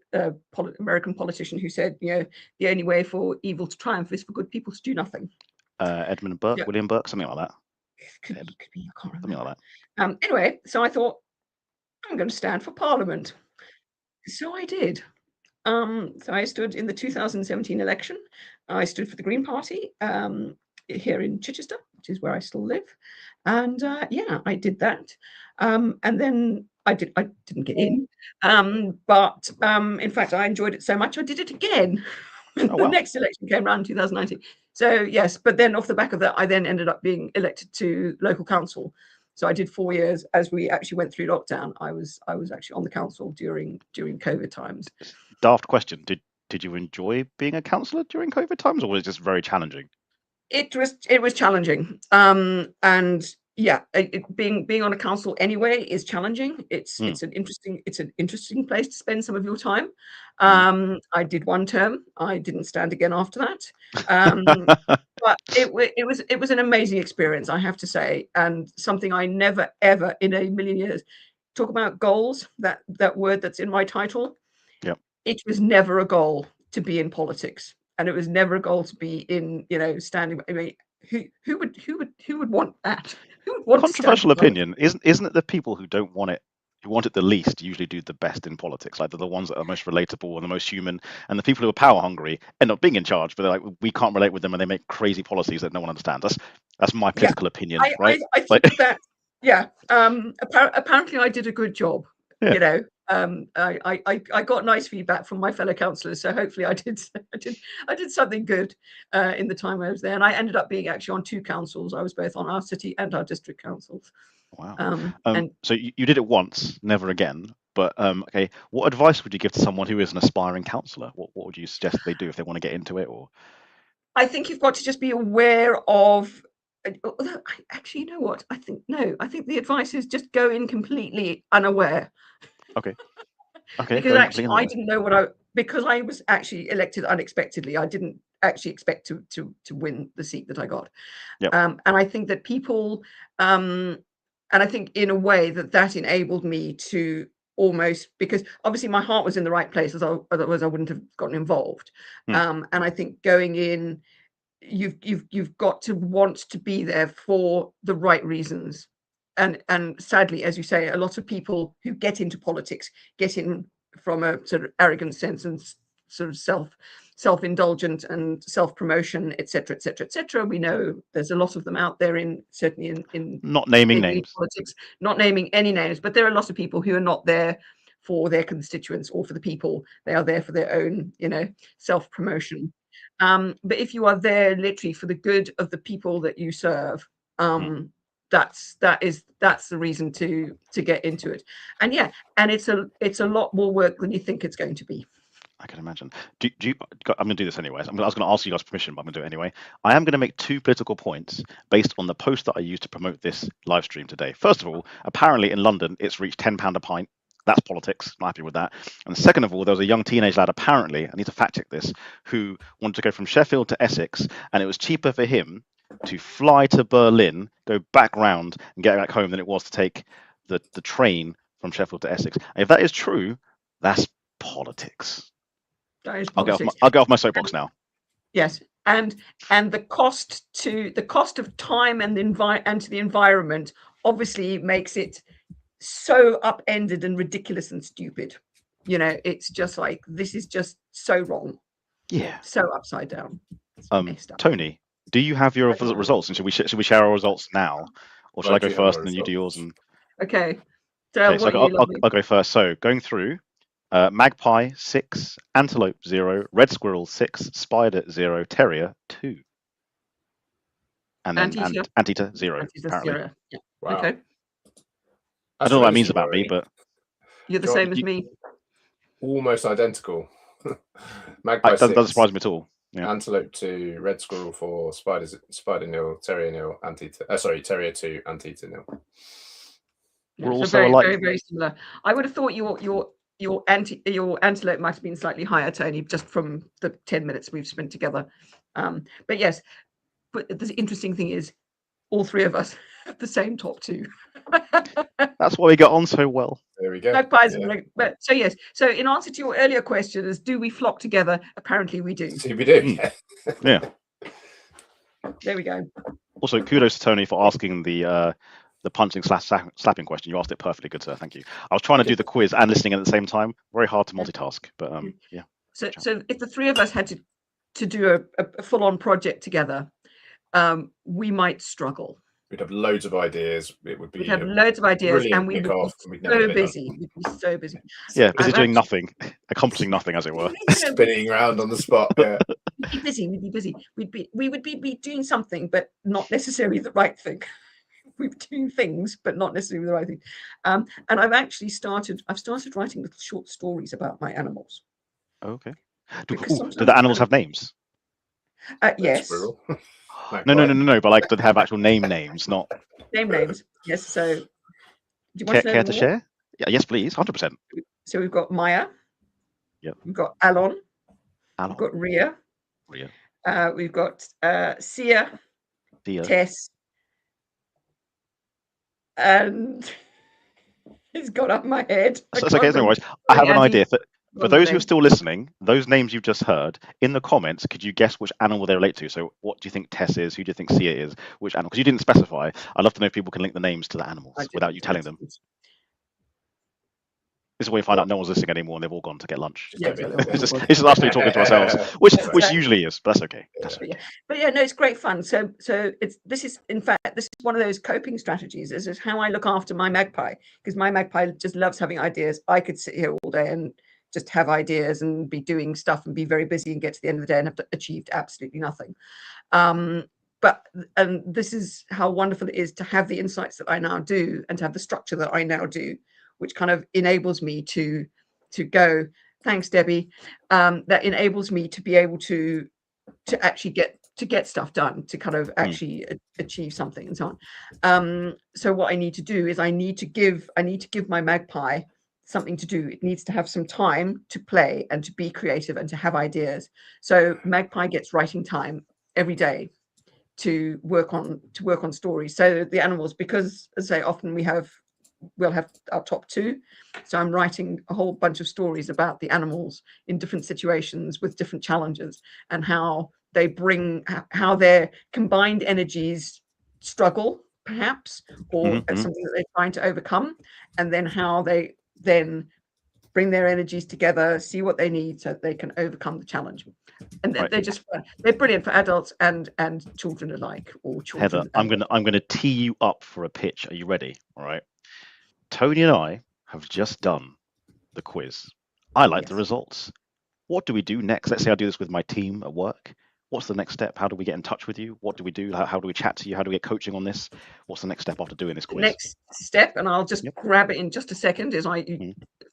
American politician who said, the only way for evil to triumph is for good people to do nothing. Edmund Burke, Yeah. William Burke, something like that. Could be, I can't remember. Something like that. Anyway, so I thought, I'm going to stand for Parliament. So I did. So I stood in the 2017 election. I stood for the Green Party here in Chichester, which is where I still live. And I did that. And then I didn't get in. But in fact, I enjoyed it so much, I did it again. Oh, wow. The next election came around in 2019. So yes, but then off the back of that, I then ended up being elected to local council. So I did 4 years as we actually went through lockdown. I was actually on the council during COVID times. Daft question. Did you enjoy being a councillor during COVID times, or was it just very challenging? It was challenging. And yeah, being on a council anyway is challenging. It's an interesting place to spend some of your time. I did 1 term. I didn't stand again after that. But it was an amazing experience, I have to say, and something I never ever in a million years talk about. Goals, that word that's in my title. Yep. It was never a goal to be in politics, and it was never a goal to be in standing. I mean, who would want that? Who would want Controversial opinion, isn't it? The people who don't want it, who want it the least, usually do the best in politics. Like, they're the ones that are most relatable and the most human, and the people who are power hungry end up being in charge, but they're like, we can't relate with them, and they make crazy policies that no one understands. That's my political opinion, right? I think that. Yeah. Apparently, I did a good job. Yeah. I got nice feedback from my fellow councillors, so hopefully I did something good in the time I was there. And I ended up being actually on 2 councils. I was both on our city and our district councils. Wow. So you did it once, never again. But okay, what advice would you give to someone who is an aspiring councillor? What would you suggest they do if they want to get into it? Or I think you've got to just be aware of. Actually, you know what? I think the advice is just go in completely unaware. Okay. Because actually, I didn't know because I was actually elected unexpectedly. I didn't actually expect to win the seat that I got. Yep. And I think that people, and I think in a way that enabled me to almost, because obviously my heart was in the right place, otherwise I wouldn't have gotten involved. And I think going in, you've got to want to be there for the right reasons. And sadly, as you say, a lot of people who get into politics get in from a sort of arrogant sense and sort of self-indulgent and self-promotion, etc., etc., etc. We know there's a lot of them out there, certainly in not naming names, politics, not naming any names, but there are lots of people who are not there for their constituents or for the people. They are there for their own, self-promotion. But if you are there literally for the good of the people that you serve, that's the reason to get into it. And it's a lot more work than you think it's going to be. I can imagine. I'm going to do this anyways. I was going to ask you guys permission, but I'm going to do it anyway. I am going to make 2 political points based on the post that I used to promote this live stream today. First of all, apparently in London, it's reached £10 a pint. That's politics. I'm happy with that. And second of all, there was a young teenage lad, apparently, I need to fact check this, who wanted to go from Sheffield to Essex, and it was cheaper for him to fly to Berlin, go back round and get back home than it was to take the train from Sheffield to Essex. And if that is true, that's politics. That is politics. I'll get off my soapbox now. Yes, and the cost of time and to the environment obviously makes it so upended and ridiculous and stupid. It's just like, this is just so wrong. Yeah. So upside down. Tony, do you have your results? And should we share our results now, or should I go first and then you do yours? Okay. So I'll go first. So going through, magpie 6, antelope 0, red squirrel 6, spider 0, terrier 2, and then anteater 0. Apparently. 0. Yeah. Wow. Okay. I don't know what that means about me, but you're the same as me. Almost identical. Magpie That doesn't 6, surprise me at all. Yeah. Antelope 2, Red Squirrel 4, Spider nil, Terrier nil, Terrier 2, Antietam nil. We're so also very, alike. very, very similar. I would have thought your antelope might have been slightly higher, Tony, just from the 10 minutes we've spent together. But yes, but the interesting thing is all three of us have the same top two. That's why we get on so well. There we go. Magpies, Yeah. but so yes. So in answer to your earlier question, is do we flock together? Apparently we do. See, we do. Yeah. There we go. Also, kudos to Tony for asking the punching slapping question. You asked it perfectly, good sir. Thank you. I was trying to do the quiz and listening at the same time. Very hard to multitask, but yeah. So if the three of us had to do a full-on project together, we might struggle. We'd have loads of ideas. It would be. We'd have loads of ideas, and we would be so busy. We'd be so busy. Yeah, busy doing nothing, accomplishing nothing, as it were. Spinning around on the spot. Yeah. We'd be busy. We'd be busy. We would be doing something, but not necessarily the right thing. We were doing things, but not necessarily the right thing. And I've started writing little short stories about my animals. Okay. Do the animals have names? Yes. No. But like, do they have actual names, not names? Yes. So, do you want care to share? Yeah. Yes, please. 100%. So we've got Maya. Yep. We've got Alon. We've got Ria. We've got Sia. Tess. And it's got up my head. It's okay, no worries. I have an idea. For those who are still listening, those names you've just heard, in the comments, could you guess which animal they relate to? So what do you think Tess is? Who do you think Sia is? Which animal? Because you didn't specify. I'd love to know if people can link the names to the animals without you telling them. This is where we find out no one's listening anymore and they've all gone to get lunch. It's just us talking to ourselves, which usually is, but that's okay. But yeah, no, it's great fun. So this is one of those coping strategies. This is how I look after my magpie, because my magpie just loves having ideas. I could sit here all day and just have ideas and be doing stuff and be very busy and get to the end of the day and have achieved absolutely nothing. But this is how wonderful it is to have the insights that I now do and to have the structure that I now do, which kind of enables me to go, thanks, Debbie. That enables me to be able to actually get stuff done, to kind of actually achieve something and so on. So what I need to do is I need to give my magpie something to do. It needs to have some time to play and to be creative and to have ideas. So magpie gets writing time every day to work on stories. So the animals, because as I say, often we'll have our top two. So I'm writing a whole bunch of stories about the animals in different situations with different challenges and how their combined energies struggle, perhaps, or something that they're trying to overcome, and then how they then bring their energies together, see what they need so that they can overcome the challenge. And they're brilliant for adults and children alike, or children. Heather, I'm gonna tee you up for a pitch. Are you ready? All right. Tony and I have just done the quiz. I like the results. What do we do next? Let's say I do this with my team at work. What's the next step? How do we get in touch with you? What do we do? How do we chat to you? How do we get coaching on this? What's the next step after doing this quiz? Next step, and I'll just grab it in just a second, is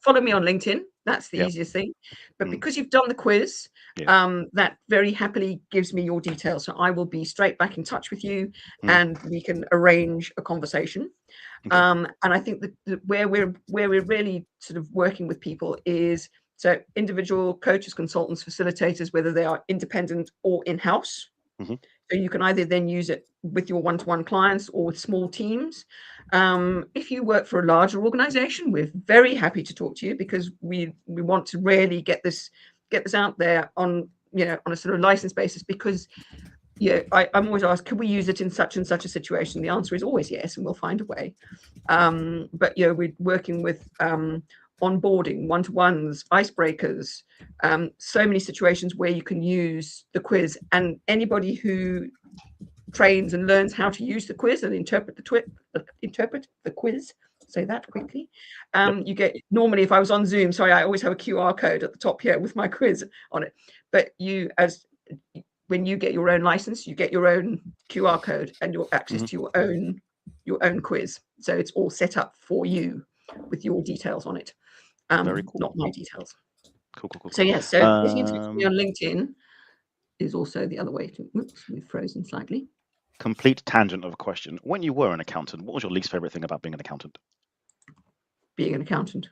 follow me on LinkedIn. That's the easiest thing. But because you've done the quiz, that very happily gives me your details. So I will be straight back in touch with you and we can arrange a conversation. And I think that where we're really sort of working with people is so individual coaches, consultants, facilitators, whether they are independent or in-house. So you can either then use it with your one-to-one clients or with small teams. If you work for a larger organization, we're very happy to talk to you, because we want to really get this out there on a sort of license basis, because I'm always asked, can we use it in such and such a situation? The answer is always yes, and we'll find a way. But we're working with onboarding, one-to-ones, icebreakers, so many situations where you can use the quiz, and anybody who trains and learns how to use the quiz and interpret the quiz, say that quickly. You get, normally if I was on Zoom, sorry, I always have a QR code at the top here with my quiz on it. But when you get your own license, you get your own QR code and your access to your own quiz. So it's all set up for you with your details on it. Very cool. Not my details. Cool. So yes, so getting into me Um, on LinkedIn is also the other way to. Oops, we've frozen slightly. Complete tangent of a question. When you were an accountant, what was your least favorite thing about being an accountant? Being an accountant.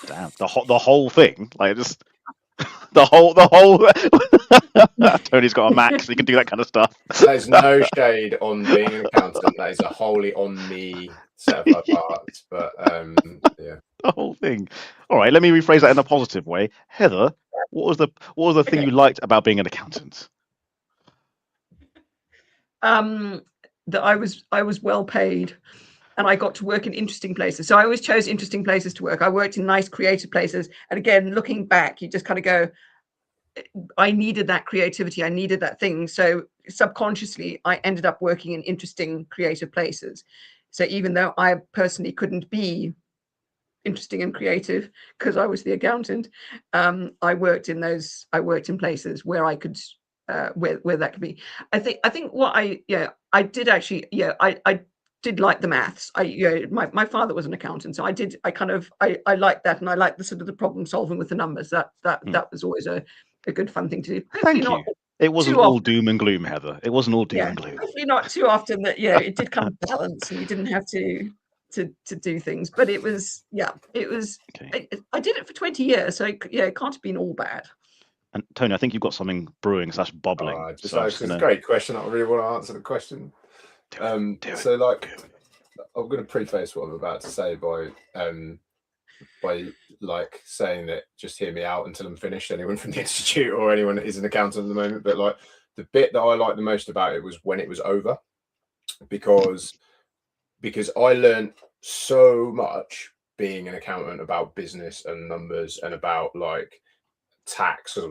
Damn, the whole thing, like just the whole. Tony's got a Mac, so he can do that kind of stuff. There's no shade on being an accountant. That is a wholly on me set of my parts. But yeah, The whole thing. All right, let me rephrase that in a positive way. Heather, what was the thing Okay. you liked about being an accountant? That I was well paid, and I got to work in interesting places. So I always chose interesting places to work. I worked in nice, creative places. And again, looking back, you just kind of go, I needed that creativity. I needed that thing. So subconsciously, I ended up working in interesting, creative places. So even though I personally couldn't be interesting and creative because I was the accountant, I worked in places where I could, where that could be. I think what I did actually, I did like the maths. My father was an accountant, so I liked that, and I liked the sort of the problem solving with the numbers. That was always a good fun thing to do. Hopefully Thank not you. It wasn't too all often. doom and gloom, Heather. It wasn't all doom and gloom. Hopefully not too often that it did kind of balance and you didn't have to do things. But it was Okay. I did it for 20 years, so it can't have been all bad. And Tony, I think you've got something brewing / bubbling. just So I'm it's just a gonna great question. I really want to answer the question. do it. So like, I'm going to preface what I'm about to say by like saying that just hear me out until I'm finished. Anyone from the institute or anyone that is an accountant at the moment, but like the bit that I liked the most about it was when it was over, because I learned so much being an accountant about business and numbers and about like tax, because I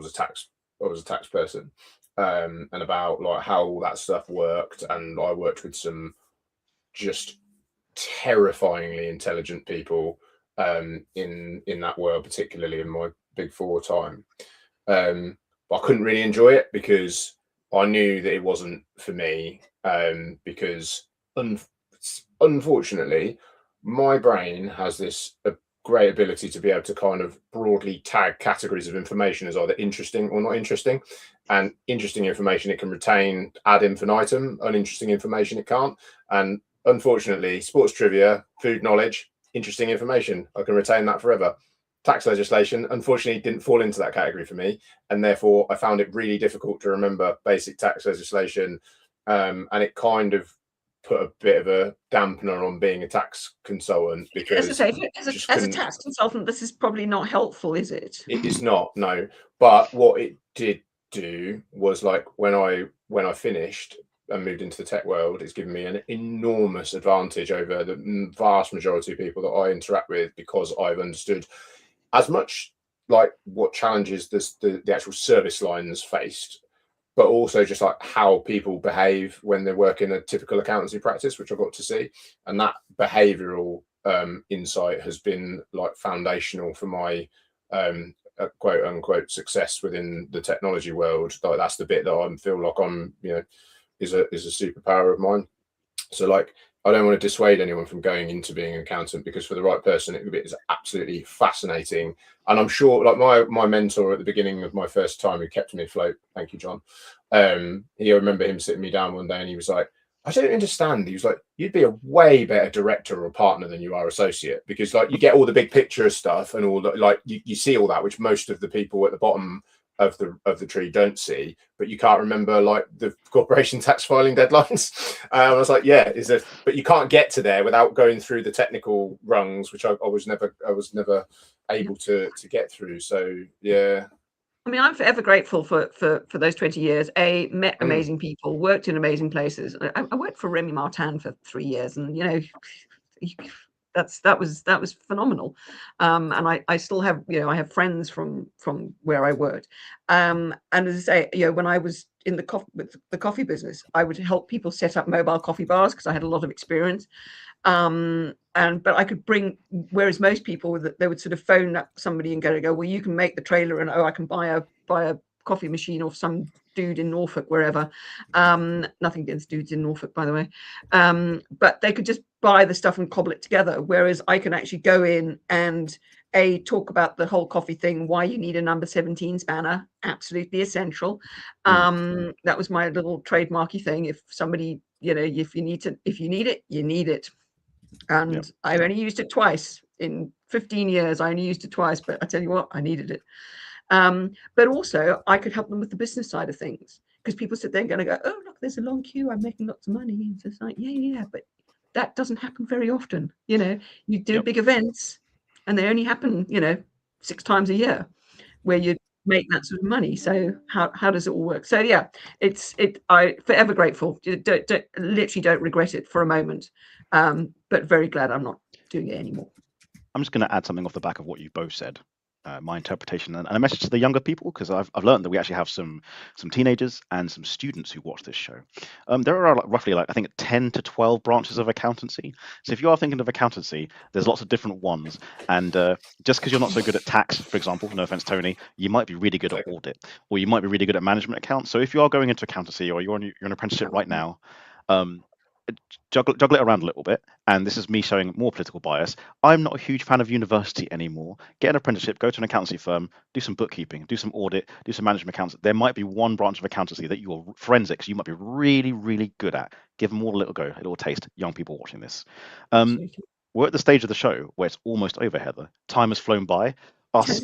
was a tax person, and about like how all that stuff worked. And I worked with some just terrifyingly intelligent people in that world, particularly in my Big Four time. But I couldn't really enjoy it because I knew that it wasn't for me, because unfortunately my brain has this great ability to be able to kind of broadly tag categories of information as either interesting or not interesting. And interesting information it can retain ad infinitum, uninteresting information it can't. And unfortunately, sports trivia, food knowledge, interesting information, I can retain that forever. Tax legislation, unfortunately, didn't fall into that category for me. And therefore, I found it really difficult to remember basic tax legislation. And it kind of put a bit of a dampener on being a tax consultant, because as I say, as a tax consultant, this is probably not helpful, is it? It's not, no. But what it did do was, like, when I finished and moved into the tech world, it's given me an enormous advantage over the vast majority of people that I interact with, because I've understood as much like what challenges the actual service lines faced, but also just like how people behave when they work in a typical accountancy practice, which I got to see. And that behavioral insight has been like foundational for my quote unquote success within the technology world. Like, that's the bit that I feel like I'm, is a superpower of mine. So like, I don't want to dissuade anyone from going into being an accountant, because for the right person, it is absolutely fascinating. And I'm sure, like my mentor at the beginning of my first time, who kept me afloat, thank you, John. I remember him sitting me down one day and he was like, I don't understand. He was like, you'd be a way better director or partner than you are associate, because like you get all the big picture stuff and all that, like you see all that, which most of the people at the bottom of the tree don't see, but you can't remember like the corporation tax filing deadlines. I was like, yeah, but you can't get to there without going through the technical rungs, which I was never able to get through. So yeah. I mean, I'm forever grateful for those 20 years. Met amazing people, worked in amazing places. I worked for Remy Martin for 3 years, and that was phenomenal. And I still have, I have friends from where I worked. And as I say, when I was in the coffee business, I would help people set up mobile coffee bars because I had a lot of experience. But I could bring, whereas most people, they would sort of phone up somebody and go, well, you can make the trailer, and I can buy a coffee machine off some dude in Norfolk, wherever. Nothing against dudes in Norfolk, by the way. But they could just buy the stuff and cobble it together, whereas I can actually go in and talk about the whole coffee thing, why you need a number 17 spanner, absolutely essential. That was my little trademarky thing. If somebody, if you need it, you need it. And I've only used it twice in 15 years. I only used it twice, but I tell you what, I needed it. But also I could help them with the business side of things, because people sit there and going to go, oh, look, there's a long queue, I'm making lots of money. And it's like, yeah, but that doesn't happen very often. You do big events and they only happen, 6 times a year where you make that sort of money. So how does it all work? So yeah, I forever grateful. Literally don't regret it for a moment. But very glad I'm not doing it anymore. I'm just going to add something off the back of what you both said. My interpretation and a message to the younger people, because I've learned that we actually have some teenagers and some students who watch this show. There are roughly I think 10 to 12 branches of accountancy. So if you are thinking of accountancy, there's lots of different ones. And just because you're not so good at tax, for example, no offense, Tony, you might be really good at audit, or you might be really good at management accounts. So if you are going into accountancy, or you're an apprenticeship right now, juggle it around a little bit. And this is me showing more political bias. I'm not a huge fan of university anymore. Get an apprenticeship, go to an accountancy firm, do some bookkeeping, do some audit, do some management accounts. There might be one branch of accountancy that your forensics you might be really, really good at. Give them all a little go, a little taste. Young people watching this. We're at the stage of the show where it's almost over, Heather. Time has flown by. Us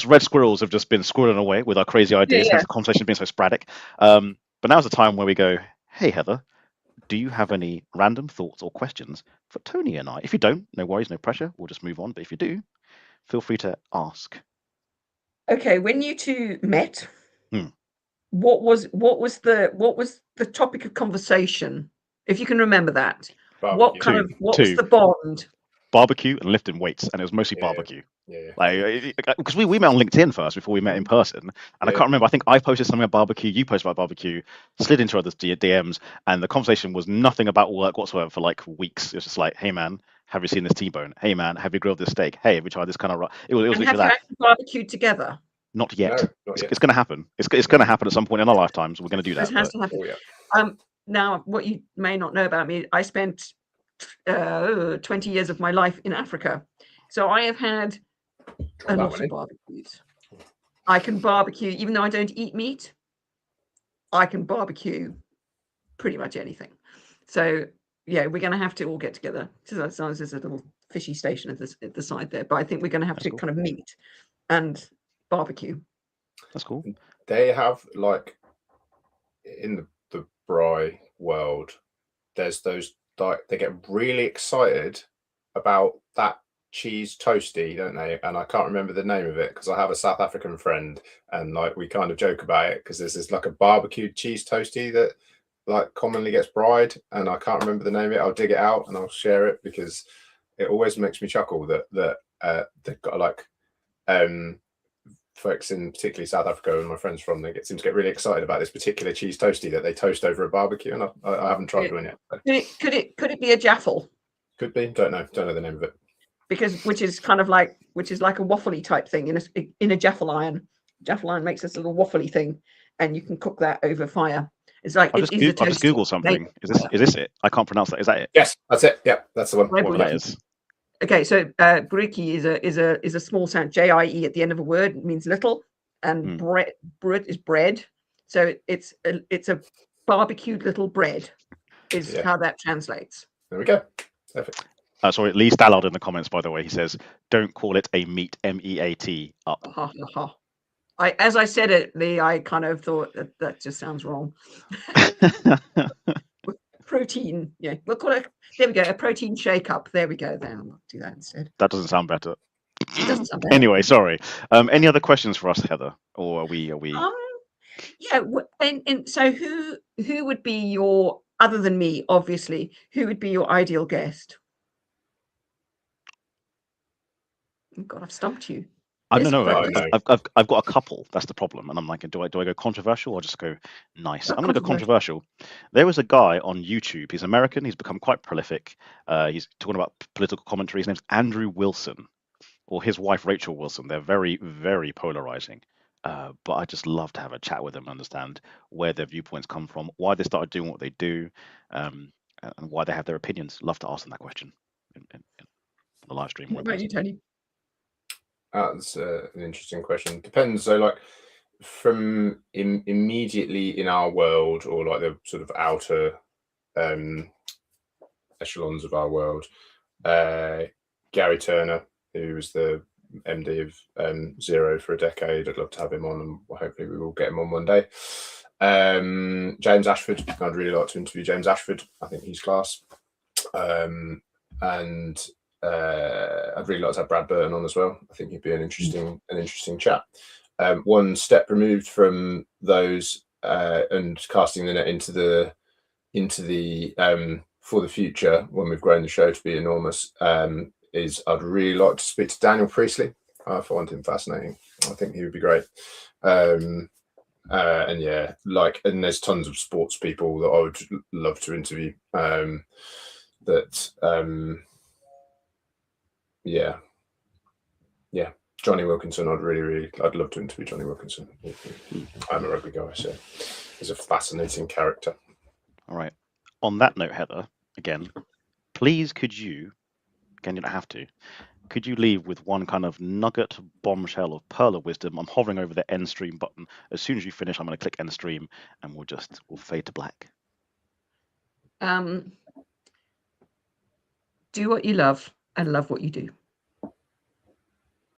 red squirrels have just been squirreling away with our crazy ideas. Hence the conversation has been so sporadic. But now's the time where we go, hey, Heather, do you have any random thoughts or questions for Tony and I? If you don't, no worries, no pressure. We'll just move on. But if you do, feel free to ask. Okay, when you two met, what was the topic of conversation? If you can remember that. Barbecue. What was the bond? Barbecue and lifting weights, and it was mostly barbecue. Because we met on LinkedIn first before we met in person, and I can't remember. I think I posted something about barbecue, you posted about barbecue, slid into other DMs, and the conversation was nothing about work whatsoever for weeks. It was just like, hey man, have you seen this T-bone? Hey man, have you grilled this steak? Hey, have you tried this kind of? It was literally that. Have you barbecued together? Not yet. No, not yet. It's going to happen. It's going to happen at some point in our lifetimes. We're going to do that. It has to happen. Now, what you may not know about me, I spent 20 years of my life in Africa, so I have had a lot of barbecues. I can barbecue, even though I don't eat meat. I can barbecue pretty much anything. So yeah, we're going to have to all get together. So there's a little fishy station at the side there, but I think we're going to have to kind of meet and barbecue. That's cool. They have in the braai world, there's those they get really excited about that cheese toasty, don't they? And I can't remember the name of it because I have a South African friend, and we kind of joke about it because there's this a barbecued cheese toasty that commonly gets braaied, and I can't remember the name of it. I'll dig it out and I'll share it because it always makes me chuckle that they've got folks in particularly South Africa and my friends from, they seem to get really excited about this particular cheese toasty that they toast over a barbecue, and I haven't tried doing it. So. Could it be a jaffle? Could be. Don't know the name of it. Which is like a waffly type thing in a jaffle iron. Jaffle iron makes this little waffly thing, and you can cook that over fire. It's like I'll just Google something. Is this it? I can't pronounce that. Is that it? Yes, that's it. Yeah, that's the one. What that is. Okay, so briki is a small sound. JIE at the end of a word. It means little, and bread is bread. So it's a barbecued little bread is how that translates. There we go. Perfect. Sorry, Lee Stallard in the comments, by the way, he says, "Don't call it a meat, MEAT up." As I said it, Lee, I kind of thought that just sounds wrong. Protein, yeah, we'll call it. There we go, a protein shake up. There we go. Then I'll do that instead. That doesn't sound better. It doesn't sound better. Anyway, sorry. Any other questions for us, Heather, or are we? Yeah, and so who would be your, other than me, obviously, who would be your ideal guest? Oh God, I've stumped you. I don't know. I've got a couple. That's the problem. And I'm like, do I go controversial or just go nice? I'm going to go controversial. There was a guy on YouTube. He's American. He's become quite prolific. He's talking about political commentary. His name's Andrew Wilson, or his wife Rachel Wilson. They're very, very polarizing. But I just love to have a chat with them and understand where their viewpoints come from, why they started doing what they do, and why they have their opinions. Love to ask them that question in the live stream. What about you, Tony? That's an interesting question. Depends. So, like, from immediately in our world, or like the sort of outer echelons of our world, Gary Turner, who was the MD of Xero for a decade. I'd love to have him on, and hopefully we will get him on one day. James Ashford, I'd really like to interview James Ashford. I think he's class. And I'd really like to have Brad Burton on as well. I think he'd be an interesting chat. One step removed from those and casting the net into the for the future, when we've grown the show to be enormous, is I'd really like to speak to Daniel Priestley. I find him fascinating. I think he would be great. And yeah, like, and there's tons of sports people that I would love to interview. Yeah, Johnny Wilkinson. I'd love to interview Johnny Wilkinson. I'm a rugby guy, so he's a fascinating character. All right. On that note, Heather, again, please could you, again, you don't have to, could you leave with one kind of nugget, bombshell, or pearl of wisdom? I'm hovering over the end stream button. As soon as you finish, I'm going to click end stream, and we'll fade to black. Do what you love and love what you do.